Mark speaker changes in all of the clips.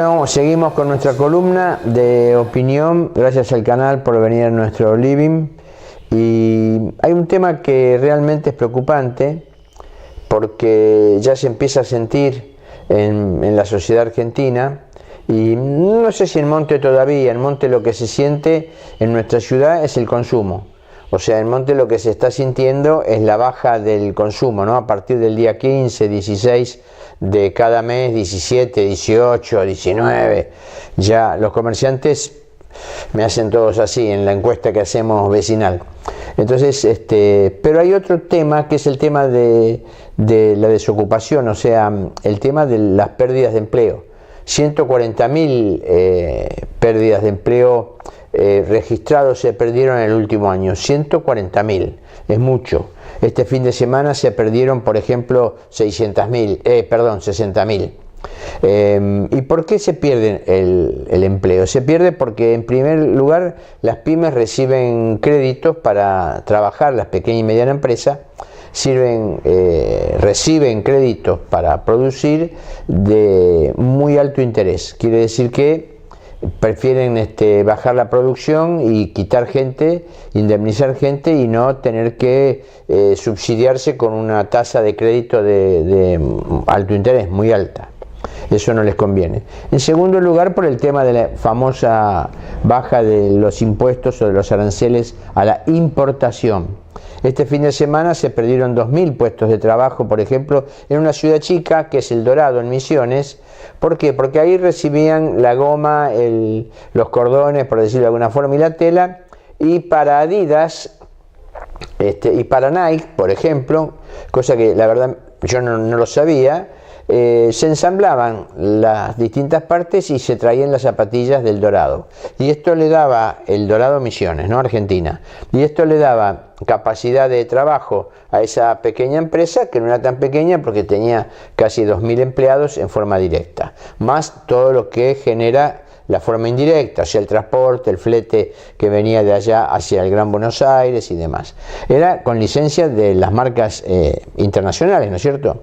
Speaker 1: Bueno, seguimos con nuestra columna de opinión, gracias al canal por venir a nuestro living. Y hay un tema que realmente es preocupante porque ya se empieza a sentir en la sociedad argentina, y no sé si en Monte todavía. En Monte lo que se siente en nuestra ciudad es el consumo. O sea, en Monte lo que se está sintiendo es la baja del consumo, ¿no? A partir del día 15, 16 de cada mes, 17, 18, 19, ya los comerciantes me hacen todos así en la encuesta que hacemos vecinal. Entonces, pero hay otro tema que es el tema de la desocupación, o sea, el tema de las pérdidas de empleo. 140.000 pérdidas de empleo registrados se perdieron en el último año. 140.000, es mucho. Este fin de semana se perdieron, por ejemplo, 60.000. ¿Y por qué se pierde el empleo? Se pierde porque, en primer lugar, las pymes reciben créditos para trabajar, las pequeñas y medianas empresas reciben créditos para producir de muy alto interés. Quiere decir que prefieren bajar la producción y quitar gente, indemnizar gente y no tener que subsidiarse con una tasa de crédito de alto interés, muy alta. Eso no les conviene. En segundo lugar, por el tema de la famosa baja de los impuestos o de los aranceles a la importación. Este fin de semana se perdieron 2.000 puestos de trabajo, por ejemplo, en una ciudad chica que es El Dorado, en Misiones. ¿Por qué? Porque ahí recibían la goma, los cordones, por decirlo de alguna forma, y la tela, y para Adidas y para Nike, por ejemplo, cosa que la verdad yo no lo sabía, se ensamblaban las distintas partes y se traían las zapatillas del Dorado. Y esto le daba, El Dorado Misiones, ¿no? Argentina. Y esto le daba capacidad de trabajo a esa pequeña empresa, que no era tan pequeña porque tenía casi 2.000 empleados en forma directa, más todo lo que genera la forma indirecta, o sea, el transporte, el flete que venía de allá hacia el Gran Buenos Aires y demás. Era con licencia de las marcas internacionales, ¿no es cierto?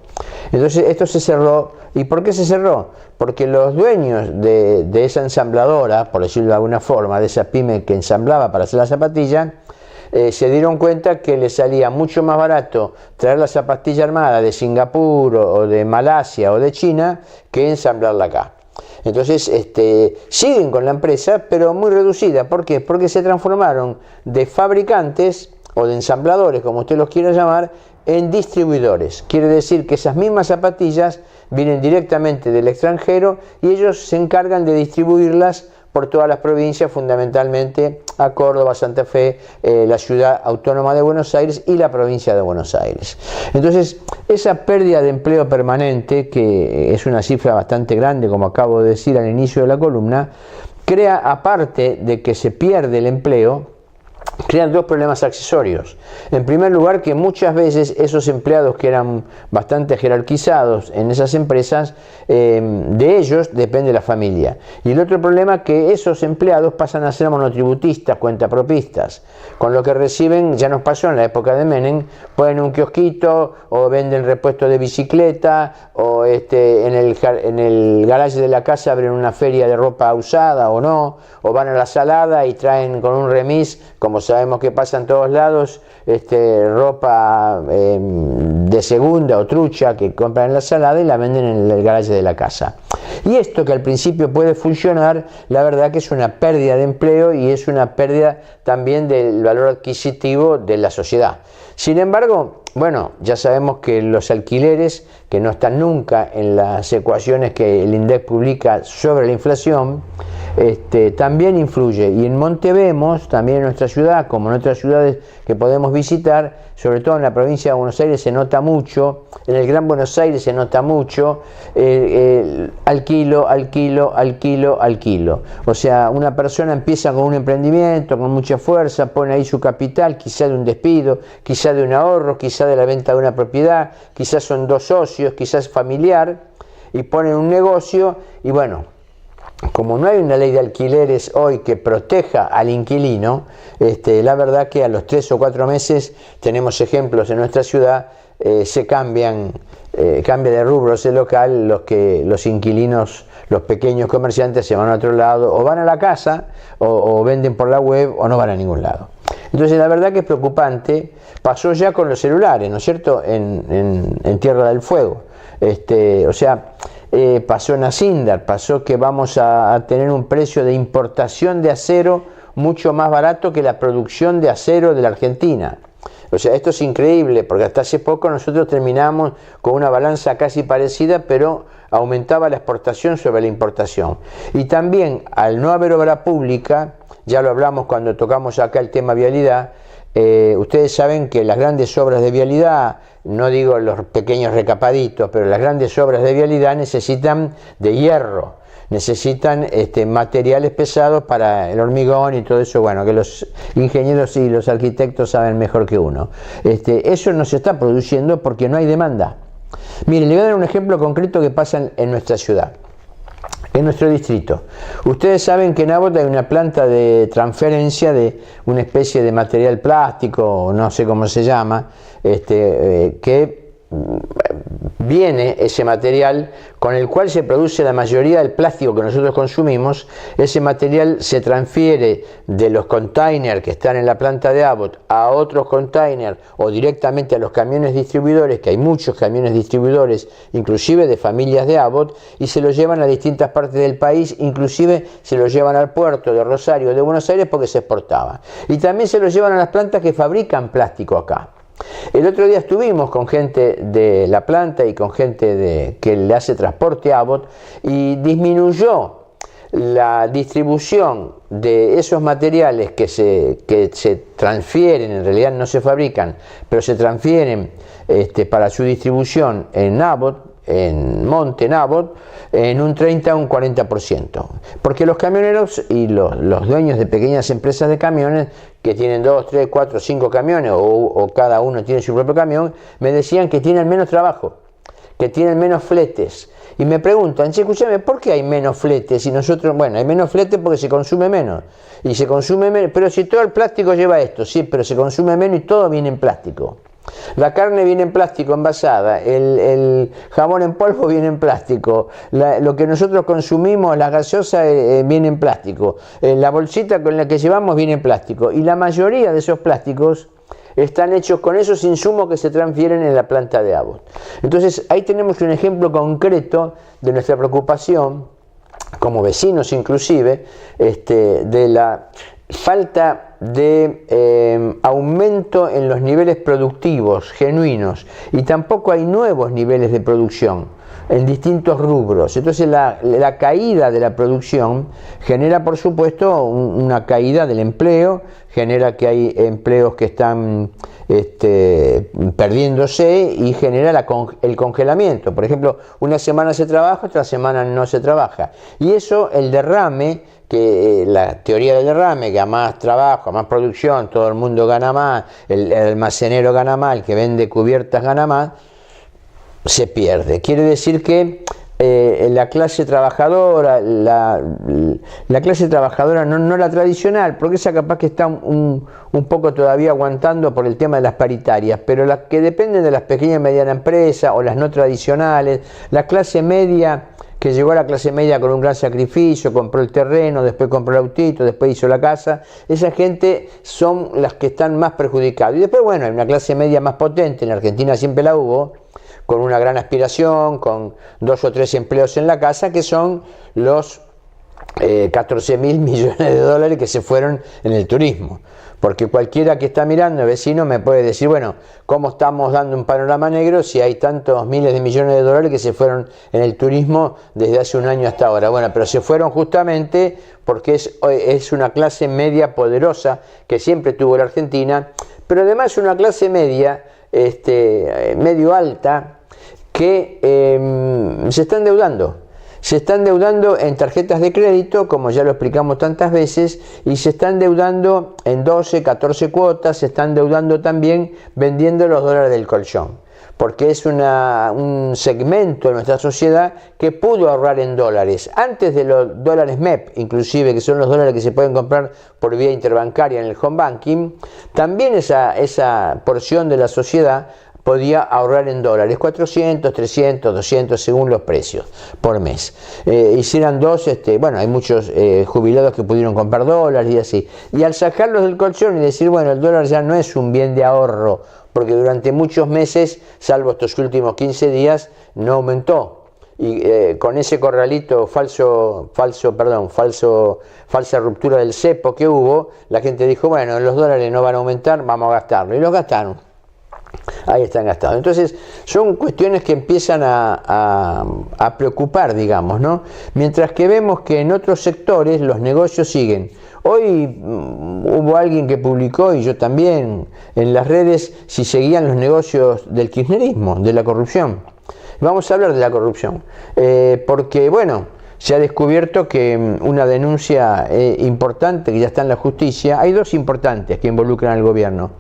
Speaker 1: Entonces esto se cerró. ¿Y por qué se cerró? Porque los dueños de esa ensambladora, por decirlo de alguna forma, de esa pyme que ensamblaba para hacer la zapatilla, se dieron cuenta que les salía mucho más barato traer la zapatilla armada de Singapur o de Malasia o de China que ensamblarla acá. Entonces siguen con la empresa, pero muy reducida. ¿Por qué? Porque se transformaron de fabricantes o de ensambladores, como usted los quiera llamar, en distribuidores. Quiere decir que esas mismas zapatillas vienen directamente del extranjero y ellos se encargan de distribuirlas por todas las provincias, fundamentalmente a Córdoba, Santa Fe, la ciudad autónoma de Buenos Aires y la provincia de Buenos Aires. Entonces, esa pérdida de empleo permanente, que es una cifra bastante grande, como acabo de decir al inicio de la columna, crea, aparte de que se pierde el empleo, crean dos problemas accesorios. En primer lugar, que muchas veces esos empleados que eran bastante jerarquizados en esas empresas, de ellos depende la familia. Y el otro problema, que esos empleados pasan a ser monotributistas, cuentapropistas. Con lo que reciben, ya nos pasó en la época de Menem, ponen un kiosquito o venden repuestos de bicicleta, o en el garaje de la casa abren una feria de ropa usada o no, o van a la Salada y traen con un remis, como sabemos que pasa en todos lados, ropa de segunda o trucha que compran en la Salada y la venden en el garaje de la casa. Y esto, que al principio puede funcionar, la verdad que es una pérdida de empleo y es una pérdida también del valor adquisitivo de la sociedad. Sin embargo, bueno, ya sabemos que los alquileres, que no están nunca en las ecuaciones que el INDEC publica sobre la inflación, también influye. Y en Monte vemos, también en nuestra ciudad, como en otras ciudades que podemos visitar, sobre todo en la provincia de Buenos Aires se nota mucho, en el Gran Buenos Aires se nota mucho, alquilo. O sea, una persona empieza con un emprendimiento, con mucha fuerza, pone ahí su capital, quizá de un despido, quizá de un ahorro, quizá de la venta de una propiedad, quizás son dos socios, quizás familiar, y ponen un negocio y bueno, como no hay una ley de alquileres hoy que proteja al inquilino, la verdad que a los 3 o 4 meses tenemos ejemplos en nuestra ciudad, cambia de rubro ese local, los inquilinos, los pequeños comerciantes se van a otro lado, o van a la casa, o venden por la web, o no van a ningún lado. Entonces la verdad que es preocupante. Pasó ya con los celulares, ¿no es cierto?, en Tierra del Fuego. Pasó en Acindar, pasó que vamos a tener un precio de importación de acero mucho más barato que la producción de acero de la Argentina. O sea, esto es increíble, porque hasta hace poco nosotros terminamos con una balanza casi parecida, pero aumentaba la exportación sobre la importación. Y también, al no haber obra pública, ya lo hablamos cuando tocamos acá el tema vialidad, ustedes saben que las grandes obras de vialidad, no digo los pequeños recapaditos, pero las grandes obras de vialidad necesitan de hierro, necesitan materiales pesados para el hormigón y todo eso, bueno, que los ingenieros y los arquitectos saben mejor que uno. Eso no se está produciendo porque no hay demanda. Mire, le voy a dar un ejemplo concreto que pasa en nuestra ciudad, en nuestro distrito. Ustedes saben que en Abbott hay una planta de transferencia de una especie de material plástico, no sé cómo se llama, que viene ese material con el cual se produce la mayoría del plástico que nosotros consumimos. Ese material se transfiere de los containers que están en la planta de Abbott a otros containers o directamente a los camiones distribuidores, que hay muchos camiones distribuidores, inclusive de familias de Abbott, y se los llevan a distintas partes del país, inclusive se los llevan al puerto de Rosario, de Buenos Aires, porque se exportaba. Y también se los llevan a las plantas que fabrican plástico acá. El otro día estuvimos con gente de la planta y con gente que le hace transporte a Abbott, y disminuyó la distribución de esos materiales que se transfieren, en realidad no se fabrican, pero se transfieren para su distribución en Abbott, en Monte, en Abbott, en un 30 a un 40%, porque los camioneros y los dueños de pequeñas empresas de camiones que tienen 2, 3, 4, 5 camiones o cada uno tiene su propio camión, me decían que tienen menos trabajo, que tienen menos fletes, y me preguntan, che, escúchame, ¿por qué hay menos fletes? Y nosotros, bueno, hay menos fletes porque se consume menos, y se consume menos, pero si todo el plástico lleva esto, sí, pero se consume menos y todo viene en plástico. La carne viene en plástico envasada, el jabón en polvo viene en plástico, lo que nosotros consumimos, la gaseosa, viene en plástico, la bolsita con la que llevamos viene en plástico, y la mayoría de esos plásticos están hechos con esos insumos que se transfieren en la planta de Abbott. Entonces ahí tenemos un ejemplo concreto de nuestra preocupación, como vecinos inclusive, de la falta de aumento en los niveles productivos genuinos, y tampoco hay nuevos niveles de producción en distintos rubros. Entonces la caída de la producción genera, por supuesto, una caída del empleo, genera que hay empleos que están perdiéndose, y genera el congelamiento. Por ejemplo, una semana se trabaja, otra semana no se trabaja, y eso, el derrame, que la teoría del derrame, que a más trabajo, a más producción, todo el mundo gana más, el almacenero gana más, el que vende cubiertas gana más, se pierde. Quiere decir que la clase trabajadora, la clase trabajadora no la tradicional, porque esa capaz que está un poco todavía aguantando por el tema de las paritarias, pero las que dependen de las pequeñas y medianas empresas o las no tradicionales, la clase media, que llegó a la clase media con un gran sacrificio, compró el terreno, después compró el autito, después hizo la casa, esa gente son las que están más perjudicadas. Y después, bueno, hay una clase media más potente, en Argentina siempre la hubo, con una gran aspiración, con 2 o 3 empleos en la casa, que son los 14.000 millones de dólares que se fueron en el turismo. Porque cualquiera que está mirando, vecino, me puede decir, bueno, ¿cómo estamos dando un panorama negro si hay tantos miles de millones de dólares que se fueron en el turismo desde hace un año hasta ahora? Bueno, pero se fueron justamente porque es una clase media poderosa que siempre tuvo la Argentina, pero además una clase media, medio alta, que se está endeudando. Se está endeudando en tarjetas de crédito, como ya lo explicamos tantas veces, y se está endeudando en 12, 14 cuotas, se está endeudando también vendiendo los dólares del colchón. porque es un segmento de nuestra sociedad que pudo ahorrar en dólares, antes de los dólares MEP, inclusive, que son los dólares que se pueden comprar por vía interbancaria en el home banking. También esa porción de la sociedad podía ahorrar en dólares, 400, 300, 200, según los precios, por mes. Hicieran dos, bueno, hay muchos jubilados que pudieron comprar dólares y así. Y al sacarlos del colchón y decir, bueno, el dólar ya no es un bien de ahorro, porque durante muchos meses, salvo estos últimos 15 días, no aumentó. Y con ese corralito falsa ruptura del cepo que hubo, la gente dijo, bueno, los dólares no van a aumentar, vamos a gastarlo. Y los gastaron. Ahí están gastados. Entonces, son cuestiones que empiezan a preocupar, digamos, ¿no? Mientras que vemos que en otros sectores los negocios siguen. Hoy hubo alguien que publicó, y yo también, en las redes, si seguían los negocios del kirchnerismo, de la corrupción. Vamos a hablar de la corrupción, porque, bueno, se ha descubierto que una denuncia importante, que ya está en la justicia, hay dos importantes que involucran al gobierno.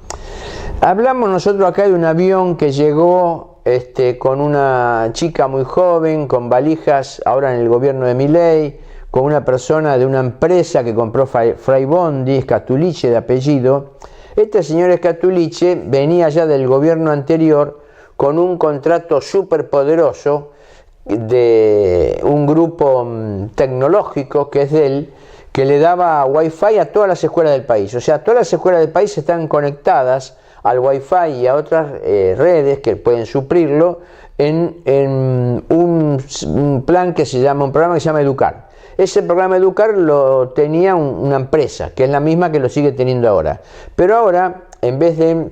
Speaker 1: Hablamos nosotros acá de un avión que llegó con una chica muy joven, con valijas, ahora en el gobierno de Milei, con una persona de una empresa que compró Fraibondi, Scatuliche de apellido. Este señor Scatuliche venía ya del gobierno anterior con un contrato súper poderoso de un grupo tecnológico que es de él, que le daba wifi a todas las escuelas del país. O sea, todas las escuelas del país están conectadas al wifi y a otras redes que pueden suplirlo en un plan que se llama, un programa que se llama Educar. Ese programa Educar lo tenía una empresa, que es la misma que lo sigue teniendo ahora. Pero ahora, en vez de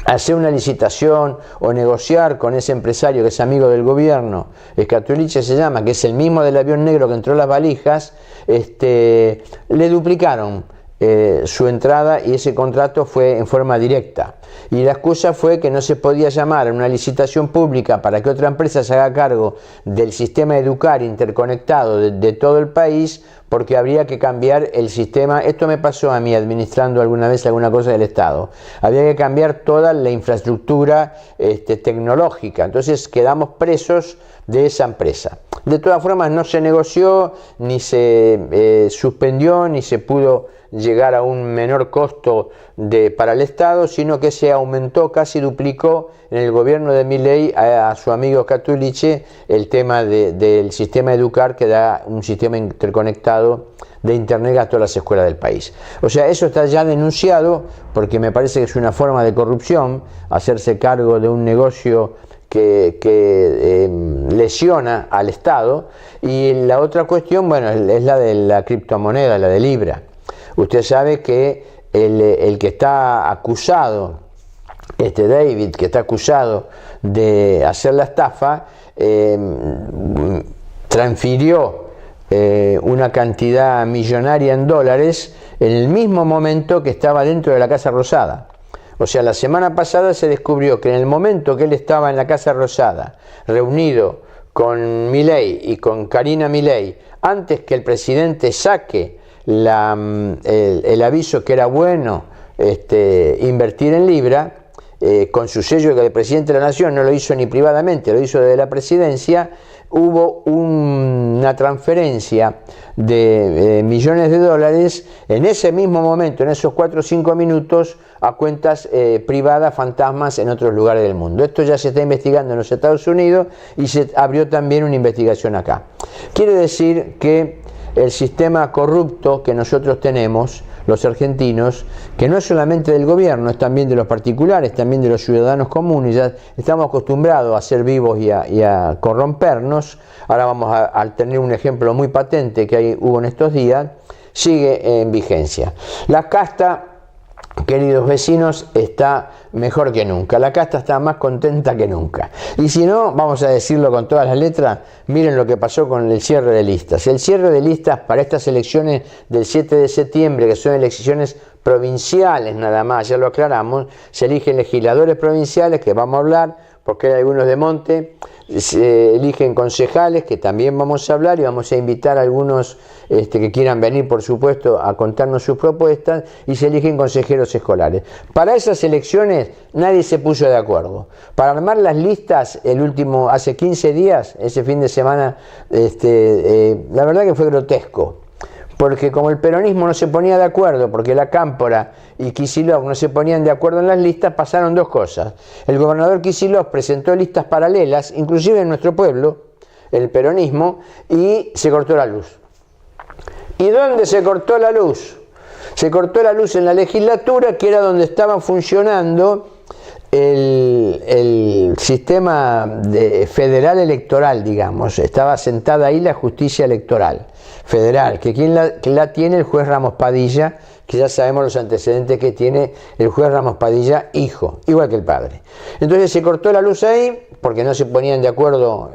Speaker 1: hacer una licitación o negociar con ese empresario que es amigo del gobierno, Scatuliche se llama, que es el mismo del avión negro que entró las valijas, le duplicaron su entrada y ese contrato fue en forma directa. Y la excusa fue que no se podía llamar a una licitación pública para que otra empresa se haga cargo del sistema Educar interconectado de todo el país, porque habría que cambiar el sistema. Esto me pasó a mí administrando alguna vez alguna cosa del Estado. Había que cambiar toda la infraestructura tecnológica. Entonces quedamos presos de esa empresa. De todas formas, no se negoció, ni se suspendió, ni se pudo llegar a un menor costo para el Estado, sino que se aumentó, casi duplicó en el gobierno de Milei a su amigo Scatuliche el tema del sistema Educar, que da un sistema interconectado de Internet a todas las escuelas del país. O sea, eso está ya denunciado, porque me parece que es una forma de corrupción, hacerse cargo de un negocio que lesiona al Estado. Y la otra cuestión, bueno, es la de la criptomoneda, la de Libra. Usted sabe que el que está acusado, David, que está acusado de hacer la estafa, transfirió una cantidad millonaria en dólares en el mismo momento que estaba dentro de la Casa Rosada. O sea, la semana pasada se descubrió que en el momento que él estaba en la Casa Rosada, reunido con Milei y con Karina Milei, antes que el presidente saque el aviso que era bueno invertir en Libra, con su sello que el presidente de la Nación no lo hizo ni privadamente, lo hizo desde la presidencia, hubo una transferencia de millones de dólares en ese mismo momento, en esos 4 o 5 minutos, a cuentas privadas, fantasmas en otros lugares del mundo. Esto ya se está investigando en los Estados Unidos y se abrió también una investigación acá. Quiere decir que el sistema corrupto que nosotros tenemos, los argentinos, que no es solamente del gobierno, es también de los particulares, también de los ciudadanos comunes, ya estamos acostumbrados a ser vivos y a corrompernos. Ahora vamos a tener un ejemplo muy patente que hubo en estos días, sigue en vigencia. La casta, queridos vecinos, está mejor que nunca. La casta está más contenta que nunca. Y si no, vamos a decirlo con todas las letras, miren lo que pasó con el cierre de listas. El cierre de listas para estas elecciones del 7 de septiembre, que son elecciones provinciales nada más, ya lo aclaramos, se eligen legisladores provinciales, que vamos a hablar, porque hay algunos de monte, se eligen concejales, que también vamos a hablar, y vamos a invitar a algunos que quieran venir, por supuesto, a contarnos sus propuestas, y se eligen consejeros escolares. Para esas elecciones nadie se puso de acuerdo. Para armar las listas, hace 15 días, ese fin de semana, la verdad que fue grotesco. Porque como el peronismo no se ponía de acuerdo, porque la Cámpora y Kicillof no se ponían de acuerdo en las listas, pasaron dos cosas. El gobernador Kicillof presentó listas paralelas, inclusive en nuestro pueblo, el peronismo, y se cortó la luz. ¿Y dónde se cortó la luz? Se cortó la luz en la legislatura, que era donde estaba funcionando el sistema federal electoral, digamos. Estaba sentada ahí la justicia electoral federal, que la tiene el juez Ramos Padilla, que ya sabemos los antecedentes que tiene el juez Ramos Padilla, hijo, igual que el padre. Entonces se cortó la luz ahí, porque no se ponían de acuerdo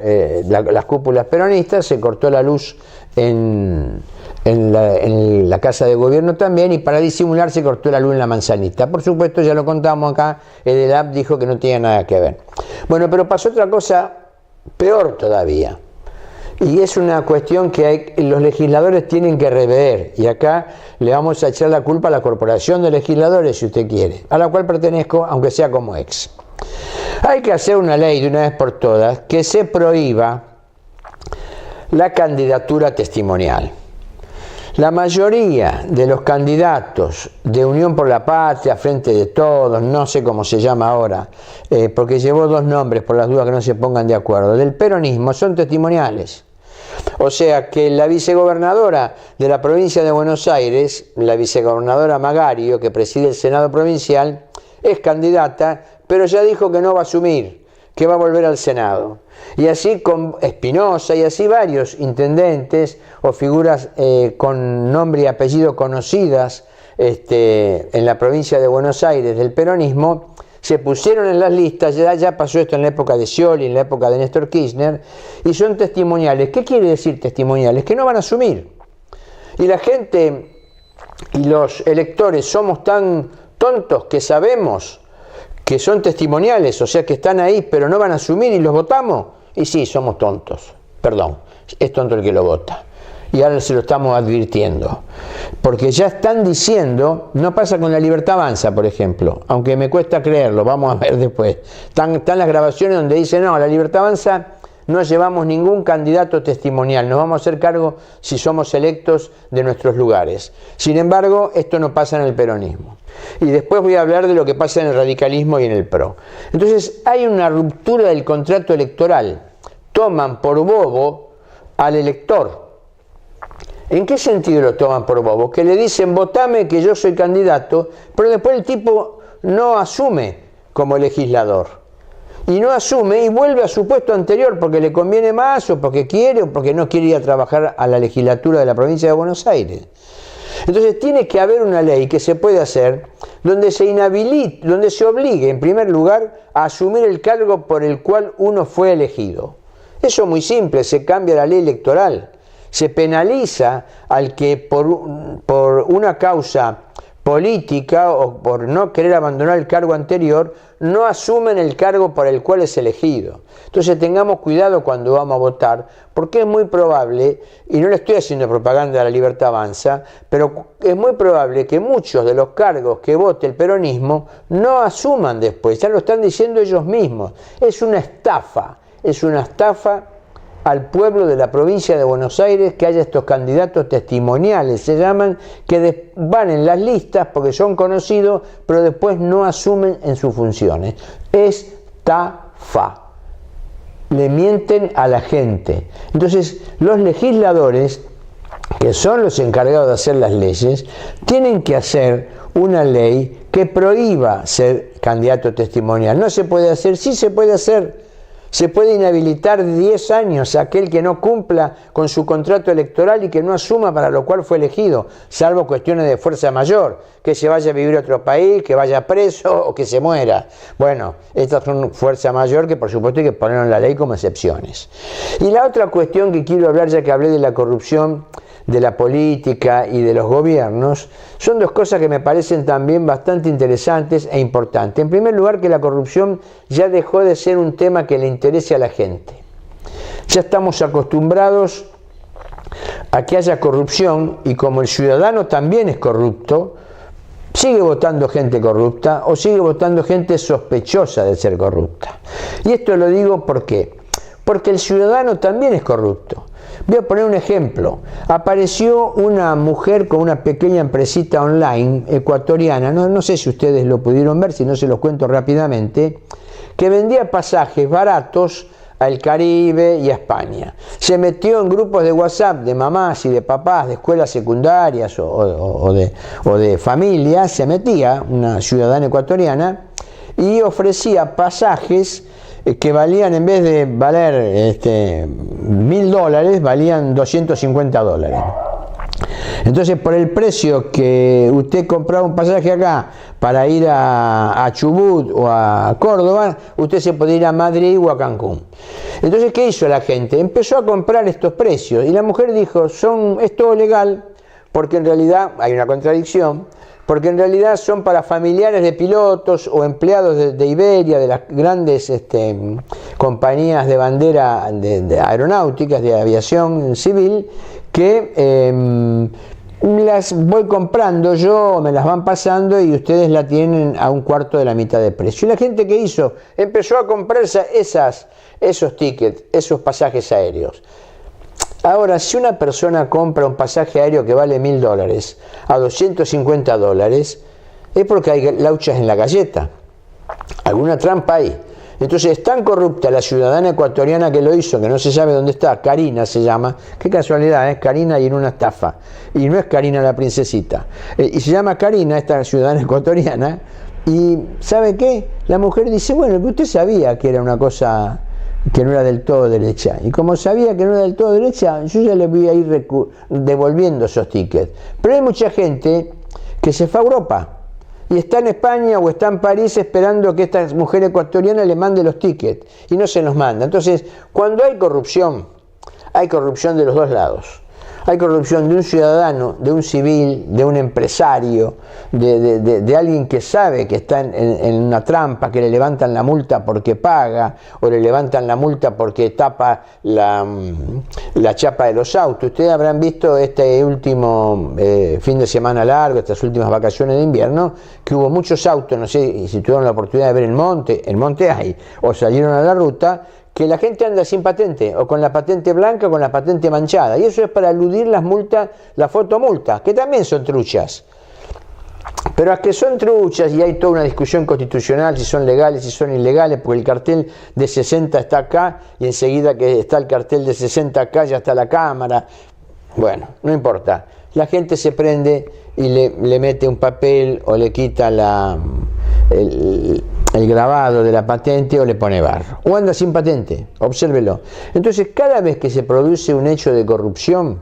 Speaker 1: las cúpulas peronistas, se cortó la luz en la Casa de Gobierno también, y para disimular se cortó la luz en la Manzanita. Por supuesto, ya lo contamos acá, Edelab dijo que no tenía nada que ver. Bueno, pero pasó otra cosa peor todavía. Y es una cuestión que los legisladores tienen que rever, y acá le vamos a echar la culpa a la Corporación de Legisladores, si usted quiere, a la cual pertenezco, aunque sea como ex. Hay que hacer una ley de una vez por todas que se prohíba la candidatura testimonial. La mayoría de los candidatos de Unión por la Patria, Frente de Todos, no sé cómo se llama ahora, porque llevó dos nombres por las dudas que no se pongan de acuerdo, del peronismo, son testimoniales. O sea que la vicegobernadora de la provincia de Buenos Aires, la vicegobernadora Magario, que preside el Senado provincial, es candidata, pero ya dijo que no va a asumir, que va a volver al Senado. Y así con Espinosa y así varios intendentes o figuras con nombre y apellido conocidas en la provincia de Buenos Aires del peronismo, se pusieron en las listas. Ya pasó esto en la época de Scioli, en la época de Néstor Kirchner, y son testimoniales. ¿Qué quiere decir testimoniales? Que no van a asumir. Y la gente y los electores somos tan tontos que sabemos que son testimoniales, o sea que están ahí pero no van a asumir y los votamos. Y sí, somos tontos, perdón, es tonto el que lo vota. Y ahora se lo estamos advirtiendo. Porque ya están diciendo, no pasa con la Libertad Avanza, por ejemplo, aunque me cuesta creerlo, vamos a ver después. Están las grabaciones donde dice, no, la Libertad Avanza no llevamos ningún candidato testimonial, nos vamos a hacer cargo si somos electos de nuestros lugares. Sin embargo, esto no pasa en el peronismo. Y después voy a hablar de lo que pasa en el radicalismo y en el PRO. Entonces, hay una ruptura del contrato electoral. Toman por bobo al elector. ¿En qué sentido lo toman por bobo? Que le dicen, votame que yo soy candidato, pero después el tipo no asume como legislador. Y no asume y vuelve a su puesto anterior porque le conviene más, o porque quiere, o porque no quiere ir a trabajar a la legislatura de la provincia de Buenos Aires. Entonces tiene que haber una ley que se puede hacer donde se inhabilite, donde se obligue en primer lugar a asumir el cargo por el cual uno fue elegido. Eso es muy simple, se cambia la ley electoral. Se penaliza al que por una causa política o por no querer abandonar el cargo anterior, no asumen el cargo por el cual es elegido. Entonces tengamos cuidado cuando vamos a votar, porque es muy probable, y no le estoy haciendo propaganda a la Libertad Avanza, pero es muy probable que muchos de los cargos que vote el peronismo no asuman después, ya lo están diciendo ellos mismos. Es una estafa al pueblo de la provincia de Buenos Aires que haya estos candidatos testimoniales, se llaman, que van en las listas porque son conocidos, pero después no asumen en sus funciones. Estafa. Le mienten a la gente. Entonces, los legisladores, que son los encargados de hacer las leyes, tienen que hacer una ley que prohíba ser candidato testimonial. No se puede hacer, sí se puede hacer. Se puede inhabilitar 10 años a aquel que no cumpla con su contrato electoral y que no asuma para lo cual fue elegido, salvo cuestiones de fuerza mayor, que se vaya a vivir a otro país, que vaya preso o que se muera. Bueno, estas son fuerza mayor que por supuesto hay que ponerlo en la ley como excepciones. Y la otra cuestión que quiero hablar, ya que hablé de la corrupción, de la política y de los gobiernos, son dos cosas que me parecen también bastante interesantes e importantes. En primer lugar, que la corrupción ya dejó de ser un tema que le interese a la gente. Ya estamos acostumbrados a que haya corrupción y como el ciudadano también es corrupto, sigue votando gente corrupta o sigue votando gente sospechosa de ser corrupta. Y esto lo digo ¿por qué? Porque el ciudadano también es corrupto. Voy a poner un ejemplo. Apareció una mujer con una pequeña empresita online ecuatoriana, no sé si ustedes lo pudieron ver, si no se los cuento rápidamente, que vendía pasajes baratos al Caribe y a España. Se metió en grupos de WhatsApp de mamás y de papás de escuelas secundarias o de familias, se metía una ciudadana ecuatoriana y ofrecía pasajes que valían, en vez de valer $1.000, valían $250. Entonces, por el precio que usted compraba un pasaje acá para ir a Chubut o a Córdoba, usted se podía ir a Madrid o a Cancún. Entonces, ¿qué hizo la gente? Empezó a comprar estos precios y la mujer dijo, es todo legal, porque en realidad hay una contradicción, porque en realidad son para familiares de pilotos o empleados de Iberia, de las grandes compañías de bandera de aeronáuticas, de aviación civil, que las voy comprando yo, me las van pasando y ustedes la tienen a un cuarto de la mitad de precio. Y la gente que hizo, empezó a comprarse esos tickets, esos pasajes aéreos. Ahora, si una persona compra un pasaje aéreo que vale $1.000 a $250, es porque hay lauchas en la galleta. Alguna trampa hay. Entonces es tan corrupta la ciudadana ecuatoriana que lo hizo, que no se sabe dónde está, Karina se llama, qué casualidad, es Karina y en una estafa. Y no es Karina la princesita. Y se llama Karina, esta ciudadana ecuatoriana, y ¿sabe qué? La mujer dice, bueno, usted sabía que era una cosa que no era del todo derecha. Y como sabía que no era del todo derecha, yo ya le voy a ir devolviendo esos tickets. Pero hay mucha gente que se fue a Europa y está en España o está en París esperando que esta mujer ecuatoriana le mande los tickets y no se los manda. Entonces, cuando hay corrupción de los dos lados. Hay corrupción de un ciudadano, de un civil, de un empresario, de alguien que sabe que está en una trampa, que le levantan la multa porque paga, o le levantan la multa porque tapa la chapa de los autos. Ustedes habrán visto este último fin de semana largo, estas últimas vacaciones de invierno, que hubo muchos autos, no sé si tuvieron la oportunidad de ver el monte hay, o salieron a la ruta, que la gente anda sin patente, o con la patente blanca o con la patente manchada, y eso es para eludir las multas, las fotomultas, que también son truchas. Pero a que son truchas, y hay toda una discusión constitucional si son legales, si son ilegales, porque el cartel de 60 está acá, y enseguida que está el cartel de 60 acá, ya está la cámara. Bueno, no importa. La gente se prende y le mete un papel o le quita el grabado de la patente o le pone barro. O anda sin patente, obsérvelo. Entonces, cada vez que se produce un hecho de corrupción,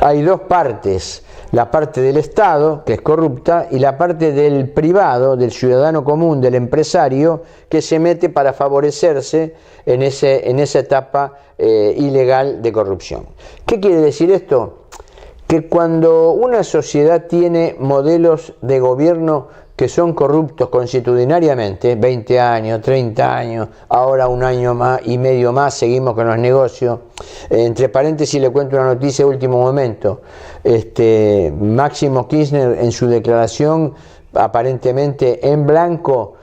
Speaker 1: hay dos partes. La parte del Estado, que es corrupta, y la parte del privado, del ciudadano común, del empresario, que se mete para favorecerse en esa etapa ilegal de corrupción. ¿Qué quiere decir esto? Que cuando una sociedad tiene modelos de gobierno que son corruptos constitucionariamente, 20 años, 30 años, ahora un año más y medio más, seguimos con los negocios. Entre paréntesis le cuento una noticia de último momento. Máximo Kirchner en su declaración, aparentemente en blanco,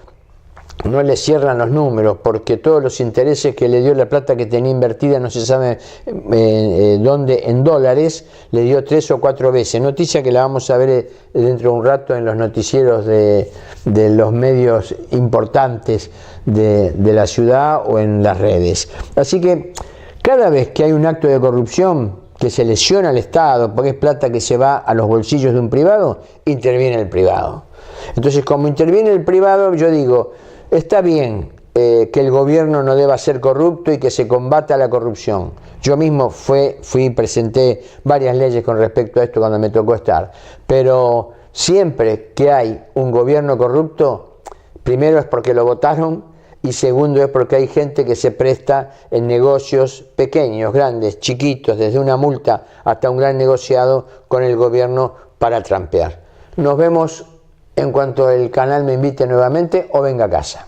Speaker 1: no le cierran los números porque todos los intereses que le dio, la plata que tenía invertida no se sabe dónde, en dólares, le dio 3 o 4 veces. Noticia que la vamos a ver dentro de un rato en los noticieros de los medios importantes de la ciudad o en las redes. Así que cada vez que hay un acto de corrupción que se lesiona al Estado porque es plata que se va a los bolsillos de un privado, interviene el privado. Entonces, como interviene el privado, yo digo, está bien que el gobierno no deba ser corrupto y que se combata la corrupción. Yo mismo fui y presenté varias leyes con respecto a esto cuando me tocó estar. Pero siempre que hay un gobierno corrupto, primero es porque lo votaron y segundo es porque hay gente que se presta en negocios pequeños, grandes, chiquitos, desde una multa hasta un gran negociado con el gobierno para trampear. Nos vemos en cuanto el canal me invite nuevamente o venga a casa.